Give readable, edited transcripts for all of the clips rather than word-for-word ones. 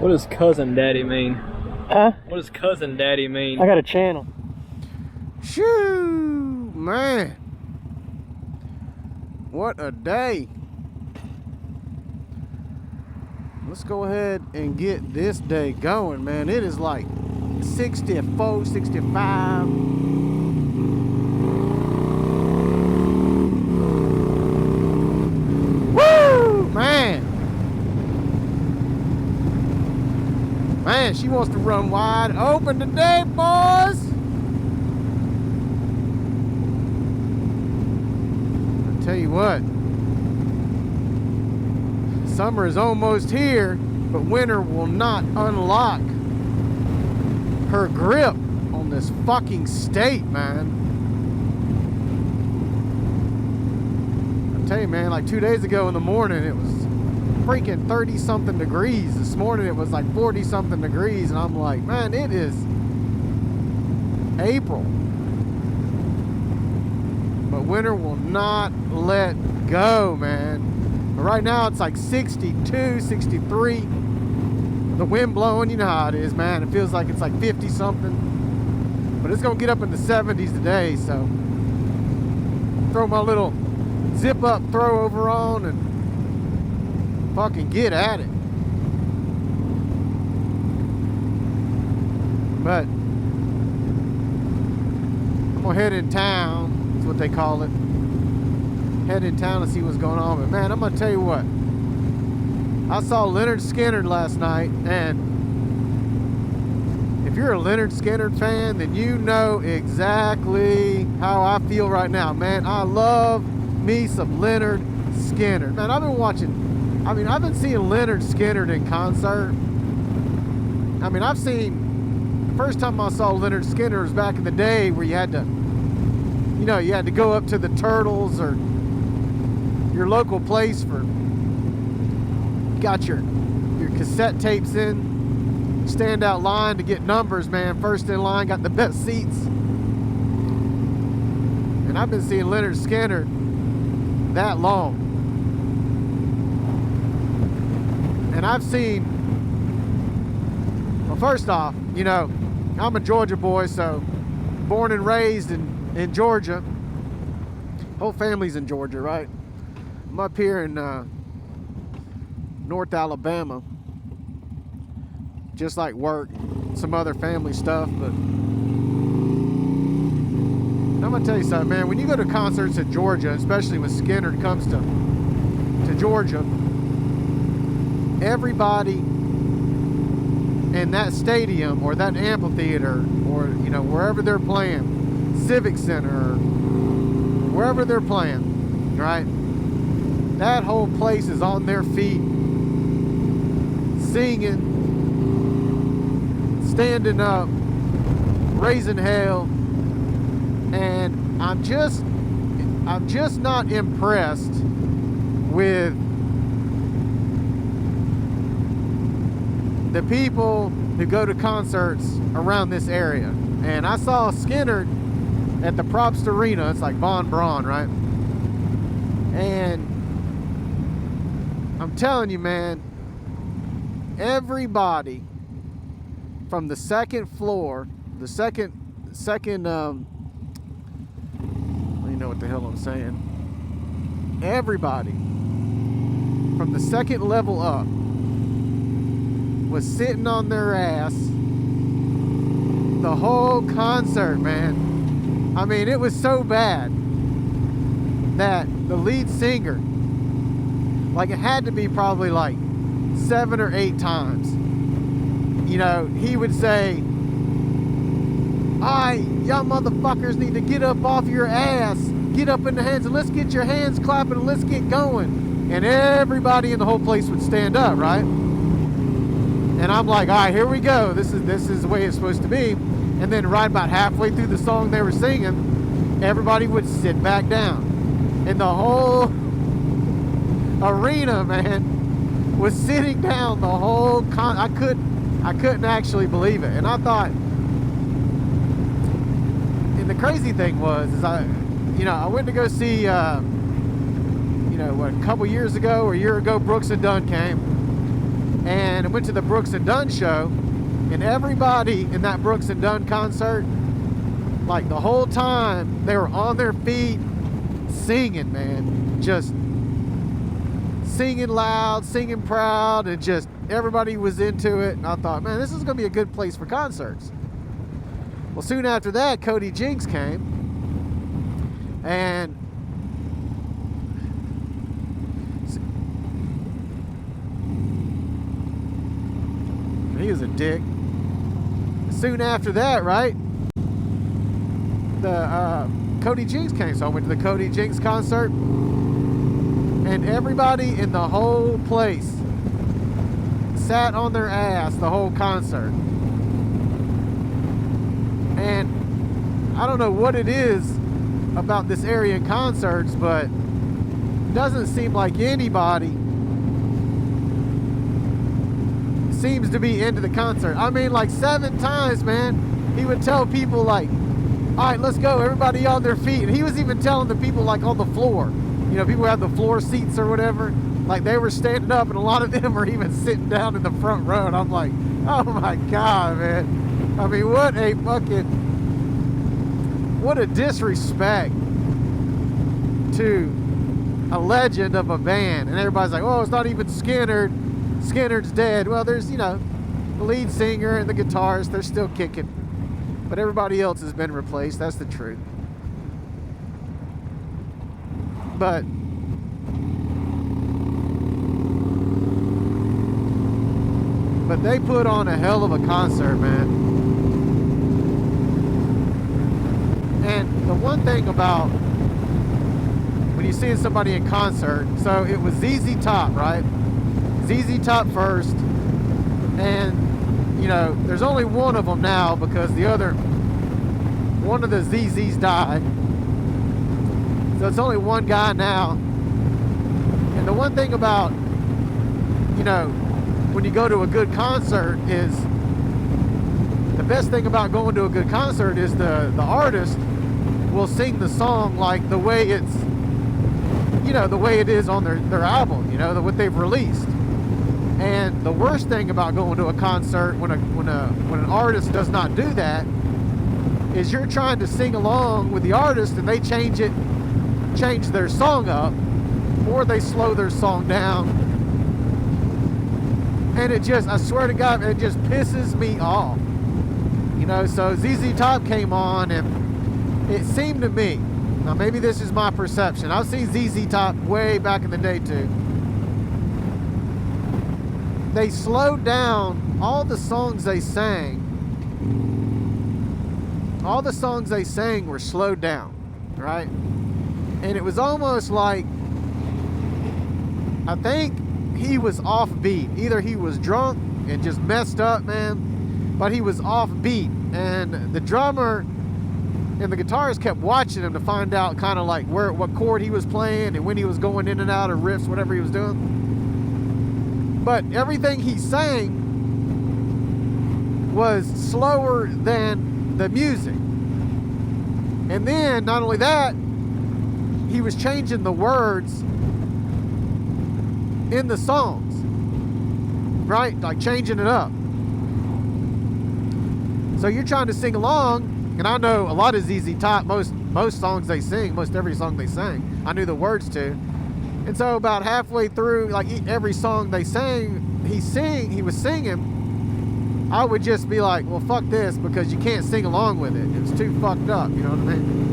What does cousin daddy mean? Huh? What does cousin daddy mean? I got a channel. Shoo, man. What a day. Let's go ahead and get this day going, man. It is like 64, 65. Woo, man. Man, she wants to run wide open today, boys. I'll tell you what. Summer is almost here, but winter will not unlock her grip on this fucking state, man. I tell you, man, like 2 days ago in the morning, it was freaking 30-something degrees. This morning, it was like 40-something degrees, and I'm like, man, it is April. But winter will not let go, man. But right now, it's like 62, 63. The wind blowing, you know how it is, man. It feels like it's like 50-something. But it's going to get up in the 70s today, so throw my little zip-up throw-over on and fucking get at it. But I'm going to head in town. That's what they call it. Head in town to see what's going on. But man, I'm gonna tell you what, I saw Lynyrd Skynyrd last night, and if you're a Lynyrd Skynyrd fan, then you know exactly how I feel right now, man. I love me some Lynyrd Skynyrd, man. I've been seeing Lynyrd Skynyrd in concert. I mean, the first time I saw Lynyrd Skynyrd was back in the day where you had to go up to the Turtles or your local place for, got your cassette tapes in, stand out line to get numbers, man. First in line, got the best seats. And I've been seeing Lynyrd Skynyrd that long. And I've seen, well, first off, you know, I'm a Georgia boy, so born and raised in Georgia. Whole family's in Georgia, right? I'm up here in North Alabama, just like work, some other family stuff. But I'm gonna tell you something, man. When you go to concerts in Georgia, especially when Skynyrd comes to Georgia, everybody in that stadium or that amphitheater or, you know, wherever they're playing, Civic Center or wherever they're playing, right? That whole place is on their feet, singing, standing up, raising hell, and I'm just not impressed with the people who go to concerts around this area. And I saw Skynyrd at the Probst Arena. It's like Von Braun, right? And I'm telling you, man, everybody from the second floor, the second, you know what the hell I'm saying. Everybody from the second level up was sitting on their ass the whole concert, man. I mean, it was so bad that the lead singer, like, it had to be probably like 7 or 8 times, you know, he would say, "Alright, y'all motherfuckers need to get up off your ass, get up in the hands, and let's get your hands clapping and let's get going." And everybody in the whole place would stand up, right? And I'm like, all right, here we go. This is the way it's supposed to be. And then right about halfway through the song they were singing, everybody would sit back down. And the whole arena, man, was sitting down the whole I couldn't actually believe it. And I thought, and the crazy thing was, I went to go see, a couple years ago or a year ago, Brooks and Dunn came. and I went to the Brooks and Dunn show, and everybody in that Brooks and Dunn concert, like the whole time, they were on their feet singing, man. Just singing loud, singing proud, and just everybody was into it. And I thought, man, this is going to be a good place for concerts. Well, soon after that, Cody Jinks came, and he was a dick. Soon after that, right, the Cody Jinks came, so I went to the Cody Jinks concert, and everybody in the whole place sat on their ass the whole concert. And I don't know what it is about this area in concerts, but it doesn't seem like anybody seems to be into the concert. I mean, like 7 times, man, he would tell people like, all right, let's go, everybody on their feet. And he was even telling the people like on the floor, you know, people who have the floor seats or whatever, like they were standing up, and a lot of them are even sitting down in the front row. And I'm like, oh my God, man. I mean, what a disrespect to a legend of a band. And everybody's like, oh, it's not even Skynyrd. Skynyrd's dead. Well, there's, you know, the lead singer and the guitarist, they're still kicking. But everybody else has been replaced. That's the truth. But they put on a hell of a concert, man. And the one thing about when you see somebody in concert, so it was ZZ Top, right? ZZ Top first, and you know, there's only one of them now because one of the ZZs died, so it's only one guy now. And the one thing about, you know, when you go to a good concert is, the best thing about going to a good concert is the artist will sing the song like the way it's, you know, the way it is on their album, you know, what they've released. And the worst thing about going to a concert when an artist does not do that is you're trying to sing along with the artist and they change their song up, or they slow their song down. And it just, I swear to God, it just pisses me off. You know, so ZZ Top came on, and it seemed to me, now maybe this is my perception, I've seen ZZ Top way back in the day too. They slowed down all the songs they sang. All the songs they sang were slowed down, right? And it was almost like, I think he was off beat. Either he was drunk and just messed up, man, but he was off beat. And the drummer and the guitarist kept watching him to find out kind of like what chord he was playing and when he was going in and out of riffs, whatever he was doing. But everything he sang was slower than the music. And then, not only that, he was changing the words in the songs, right? Like changing it up. So you're trying to sing along, and I know a lot of ZZ Top, most songs they sing, most every song they sang, I knew the words to. And so about halfway through, like every song they sang, he was singing, I would just be like, well, fuck this, because you can't sing along with it. It's too fucked up, you know what I mean?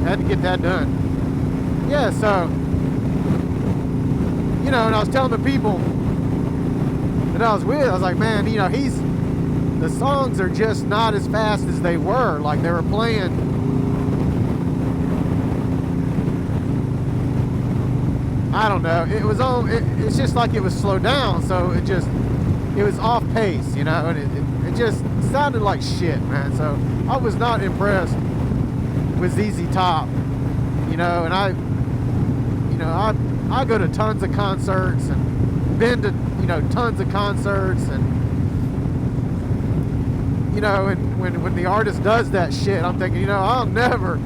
Had to get that done. Yeah, so, you know, and I was telling the people that I was with, I was like, man, you know, the songs are just not as fast as they were. Like they were playing, I don't know, it's just like it was slowed down, so it was off pace, you know, and it just sounded like shit, man. So I was not impressed with ZZ Top, you know, and I go to tons of concerts and been to, you know, tons of concerts, and you know, and when the artist does that shit, I'm thinking, you know, I'll never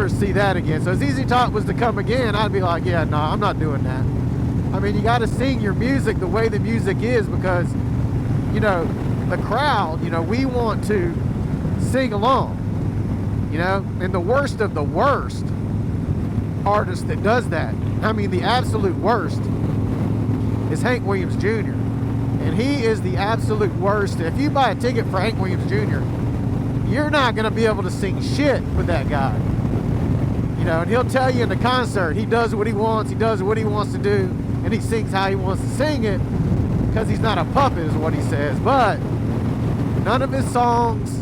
see that again. So if ZZ Top was to come again, I'd be like, yeah, no, I'm not doing that. I mean, you got to sing your music the way the music is, because, you know, the crowd, you know, we want to sing along, you know. And the worst of the worst artist that does that, I mean, the absolute worst, is Hank Williams Jr. And he is the absolute worst. If you buy a ticket for Hank Williams Jr., you're not going to be able to sing shit with that guy. You know, and he'll tell you in the concert, he does what he wants, he does what he wants to do, and he sings how he wants to sing it, because he's not a puppet is what he says. But none of his songs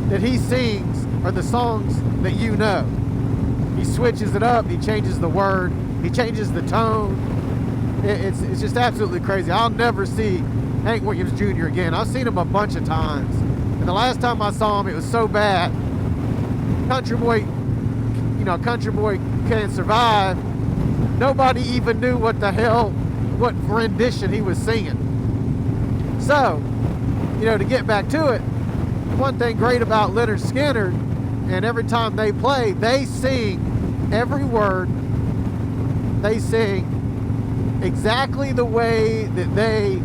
that he sings are the songs that you know. He switches it up, he changes the word, he changes the tone. It's just absolutely crazy. I'll never see Hank Williams Jr. again. I've seen him a bunch of times, and the last time I saw him, it was so bad. Country Boy, you know, Country Boy Can't Survive, nobody even knew what the hell, what rendition he was singing. So, you know, to get back to it, one thing great about Lynyrd Skynyrd, and every time they play, they sing every word, they sing exactly the way that they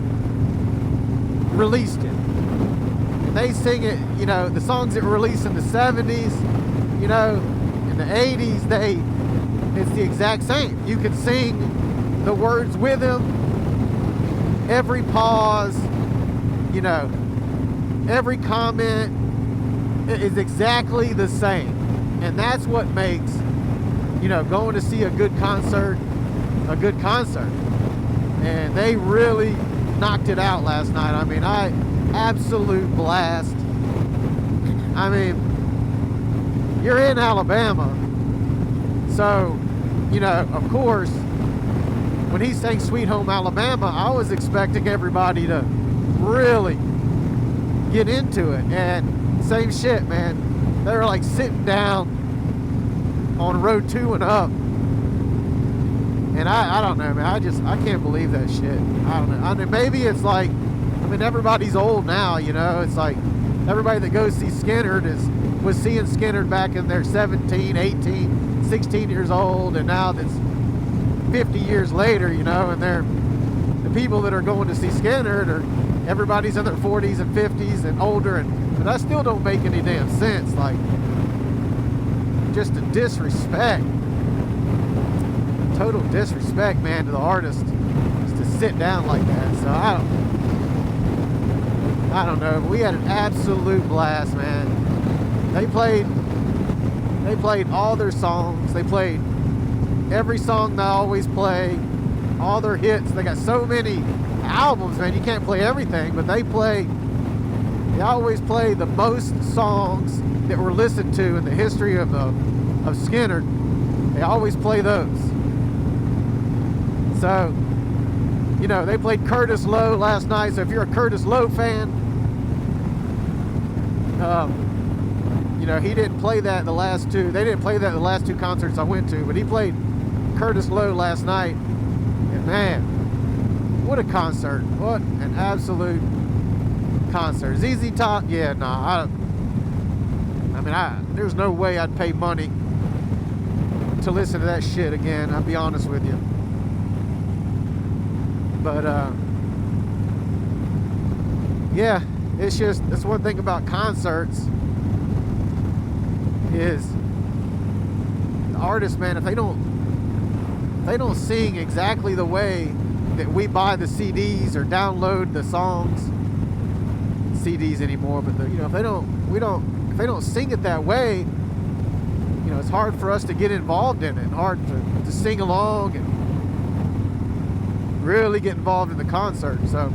released it. And they sing it, you know, the songs that were released in the 70s, you know, in the 80s, it's the exact same. You can sing the words with him, every pause, you know, every comment is exactly the same. And that's what makes, you know, going to see a good concert a good concert. And they really knocked it out last night. I mean, absolute blast. I mean, you're in Alabama, so, you know, of course, when he sang Sweet Home Alabama, I was expecting everybody to really get into it. And same shit, man. They were like sitting down on row 2 and up. And I don't know, man. I can't believe that shit. I don't know. I mean, maybe it's like, I mean, everybody's old now, you know. It's like everybody that goes see Skynyrd was seeing Skynyrd back in their 17, 18, 16 years old, and now that's 50 years later, you know, and the people that are going to see Skynyrd are everybody's in their 40s and 50s and older, but that still don't make any damn sense. Like, just a disrespect, total disrespect, man, to the artist, just to sit down like that. So I don't know. We had an absolute blast, man. They played all their songs. They played every song they always play, all their hits. They got so many albums, man. You can't play everything, but they always play the most songs that were listened to in the history of Skynyrd. They always play those. So, you know, they played Curtis Lowe last night. So if you're a Curtis Lowe fan, you know, he didn't play that the last two. They didn't play that the last two concerts I went to, but he played Curtis Lowe last night. And man, what a concert. What an absolute concert. ZZ Top, yeah, nah. I mean, there's no way I'd pay money to listen to that shit again. I'll be honest with you. But, yeah, that's one thing about concerts is the artists, man, if they don't sing exactly the way that we buy the CDs or download the songs, CDs anymore, but you know, if they don't sing it that way, you know, it's hard for us to get involved in it, and hard to sing along and really get involved in the concert. So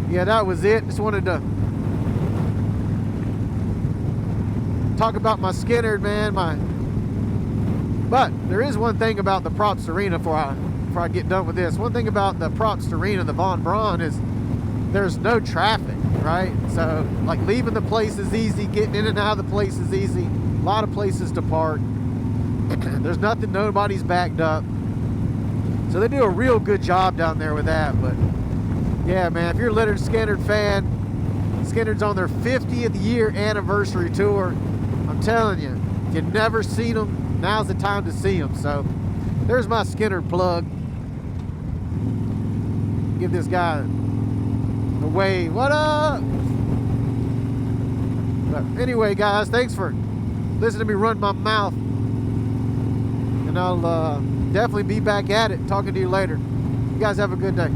yeah, that was it. Just wanted to talk about my Skynyrd, man. But there is one thing about the Props Arena before I get done with this. One thing about the Props Arena, the Von Braun, is there's no traffic, right? So like leaving the place is easy, getting in and out of the place is easy. A lot of places to park. There's nothing, nobody's backed up. So they do a real good job down there with that. But yeah, man, if you're a Lynyrd Skynyrd fan, Skynyrd's on their 50th year anniversary tour. I'm telling you, if you've never seen them, now's the time to see them. So there's my Skynyrd plug. Give this guy a wave. What up? But anyway, guys, thanks for listening to me run my mouth. And I'll definitely be back at it talking to you later. You guys have a good day.